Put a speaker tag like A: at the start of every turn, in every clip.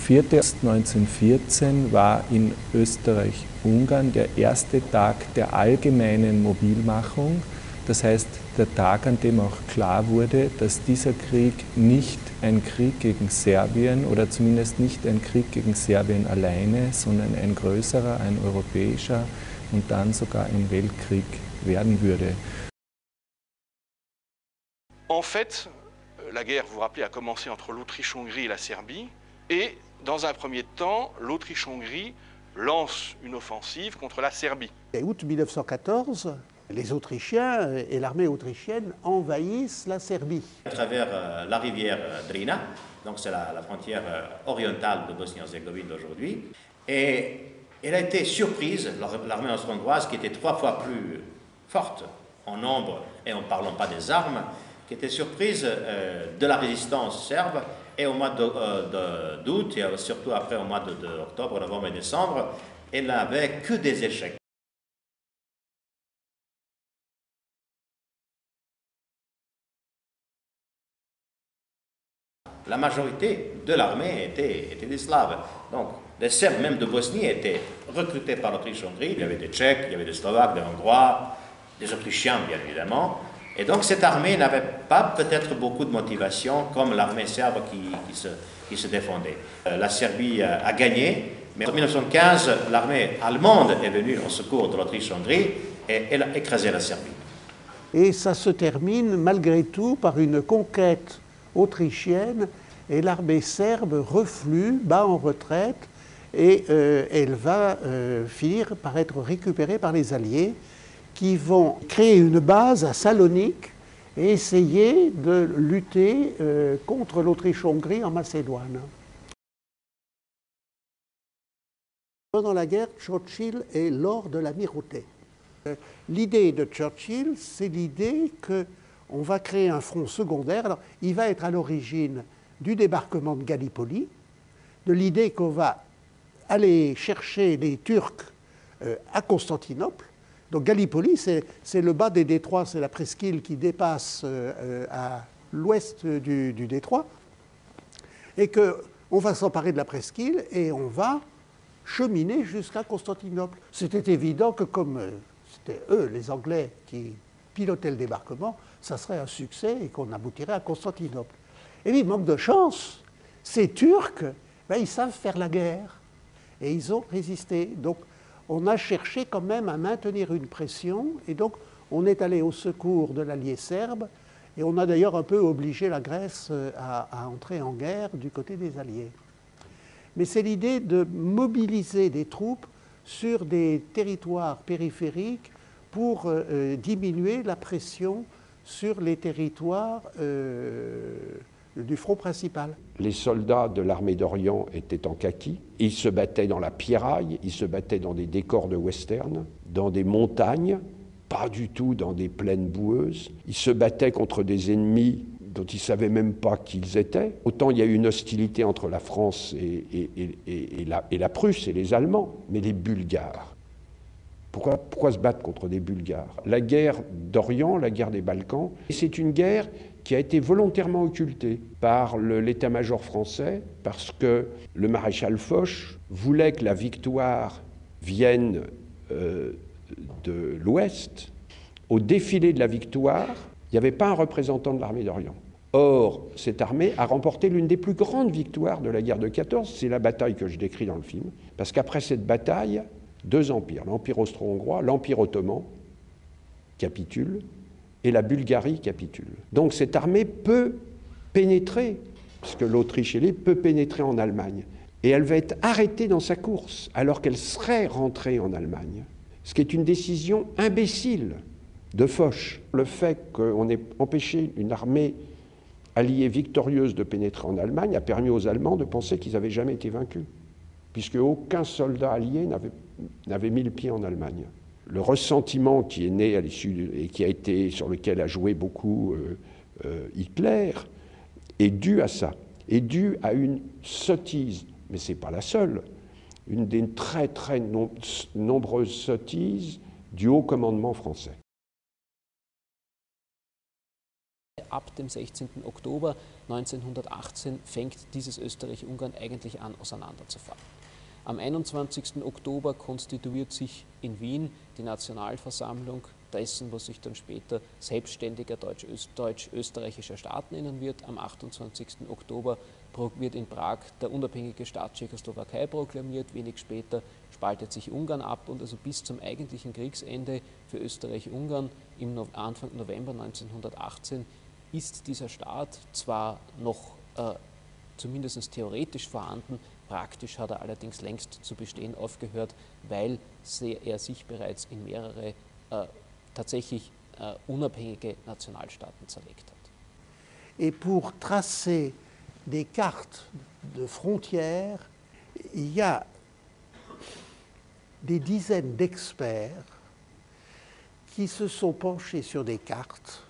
A: 4. 1914 war in Österreich-Ungarn der erste Tag der allgemeinen Mobilmachung. Das heißt, der Tag, an dem auch klar wurde, dass dieser Krieg nicht ein Krieg gegen Serbien oder zumindest nicht ein Krieg gegen Serbien alleine, sondern ein größerer, ein europäischer und dann sogar ein Weltkrieg werden würde.
B: En fait, la guerre, vous vous rappelez, a commencé entre l'Autriche-Hongrie et la Serbie. Et dans un premier temps, l'Autriche-Hongrie lance une offensive contre la Serbie.
C: En août 1914, les Autrichiens et l'armée autrichienne envahissent la Serbie.
D: À travers la rivière Drina, donc c'est la frontière orientale de Bosnie-Herzégovine d'aujourd'hui. Et elle a été surprise, l'armée austro-hongroise, qui était 3 fois plus forte en nombre et en ne parlant pas des armes, qui était surprise de la résistance serbe, et au mois d'août, et surtout après au mois d'octobre, novembre et décembre, elle n'avait que des échecs. La majorité de l'armée était des Slaves. Donc, les Serbes, même de Bosnie, étaient recrutés par l'Autriche-Hongrie. Il y avait des Tchèques, il y avait des Slovaques, des Hongrois, des Autrichiens, bien évidemment. Et donc, cette armée n'avait pas peut-être beaucoup de motivation comme l'armée serbe qui se défendait. La Serbie a gagné, mais en 1915, l'armée allemande est venue en secours de l'Autriche-Hongrie et elle a écrasé la Serbie.
C: Et ça se termine malgré tout par une conquête autrichienne et l'armée serbe reflue, bat en retraite et elle va finir par être récupérée par les Alliés qui vont créer une base à Salonique et essayer de lutter contre l'Autriche-Hongrie en Macédoine. Pendant la guerre, Churchill est lord de l'amirauté. L'idée de Churchill, c'est l'idée qu'on va créer un front secondaire. Alors, il va être à l'origine du débarquement de Gallipoli, de l'idée qu'on va aller chercher les Turcs à Constantinople. Donc Gallipoli, c'est le bas des détroits, c'est la presqu'île qui dépasse à l'ouest du détroit, et qu'on va s'emparer de la presqu'île et on va cheminer jusqu'à Constantinople. C'était évident que comme c'était eux, les Anglais, qui pilotaient le débarquement, ça serait un succès et qu'on aboutirait à Constantinople. Et puis, manque de chance, ces Turcs, ben, ils savent faire la guerre et ils ont résisté. Donc, on a cherché quand même à maintenir une pression et donc on est allé au secours de l'allié serbe et on a d'ailleurs un peu obligé la Grèce à entrer en guerre du côté des Alliés. Mais c'est l'idée de mobiliser des troupes sur des territoires périphériques pour diminuer la pression sur les territoires du front principal.
E: Les soldats de l'armée d'Orient étaient en kaki, ils se battaient dans la pierraille, ils se battaient dans des décors de western, dans des montagnes, pas du tout dans des plaines boueuses. Ils se battaient contre des ennemis dont ils ne savaient même pas qui ils étaient. Autant il y a eu une hostilité entre la France et la Prusse et les Allemands, mais les Bulgares. Pourquoi se battre contre des Bulgares? La guerre d'Orient, la guerre des Balkans, c'est une guerre qui a été volontairement occultée par l'état-major français parce que le maréchal Foch voulait que la victoire vienne de l'Ouest. Au défilé de la victoire, il n'y avait pas un représentant de l'armée d'Orient. Or, cette armée a remporté l'une des plus grandes victoires de la guerre de 14, c'est la bataille que je décris dans le film, parce qu'après cette bataille, 2 empires, l'Empire austro-hongrois, l'Empire ottoman capitule, et la Bulgarie capitule. Donc cette armée peut pénétrer, puisque l'Autriche peut pénétrer en Allemagne, et elle va être arrêtée dans sa course, alors qu'elle serait rentrée en Allemagne. Ce qui est une décision imbécile de Foch. Le fait qu'on ait empêché une armée alliée victorieuse de pénétrer en Allemagne a permis aux Allemands de penser qu'ils n'avaient jamais été vaincus, puisque aucun soldat allié n'avait mis le pied en Allemagne. Le ressentiment qui est né à l'issue et qui a été sur lequel a joué beaucoup Hitler est dû à ça, est dû à une sottise, mais ce n'est pas la seule, une des très nombreuses sottises du haut commandement français.
F: Ab dem 16. Oktober 1918 fängt dieses Österreich-Ungarn eigentlich an, auseinanderzufallen. Am 21. Oktober konstituiert sich in Wien die Nationalversammlung dessen, was sich dann später selbstständiger deutsch-österreichischer Staat nennen wird. Am 28. Oktober wird in Prag der unabhängige Staat Tschechoslowakei proklamiert. Wenig später spaltet sich Ungarn ab und also bis zum eigentlichen Kriegsende für Österreich-Ungarn im Anfang November 1918 ist dieser Staat zwar noch zumindest theoretisch vorhanden, praktisch hat er allerdings längst zu bestehen aufgehört, weil er sich bereits in mehrere tatsächlich unabhängige Nationalstaaten zerlegt hat.
C: Et pour tracer des cartes de frontières, il y a des dizaines d'experts qui se sont penchés sur des cartes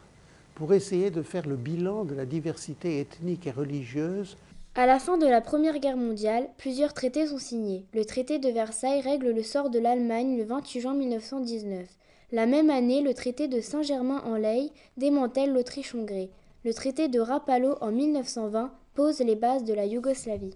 C: pour essayer de faire le bilan de la diversité ethnique et religieuse.
G: À la fin de la Première Guerre mondiale, plusieurs traités sont signés. Le traité de Versailles règle le sort de l'Allemagne le 28 juin 1919. La même année, le traité de Saint-Germain-en-Laye démantèle l'Autriche-Hongrie. Le traité de Rapallo en 1920 pose les bases de la Yougoslavie.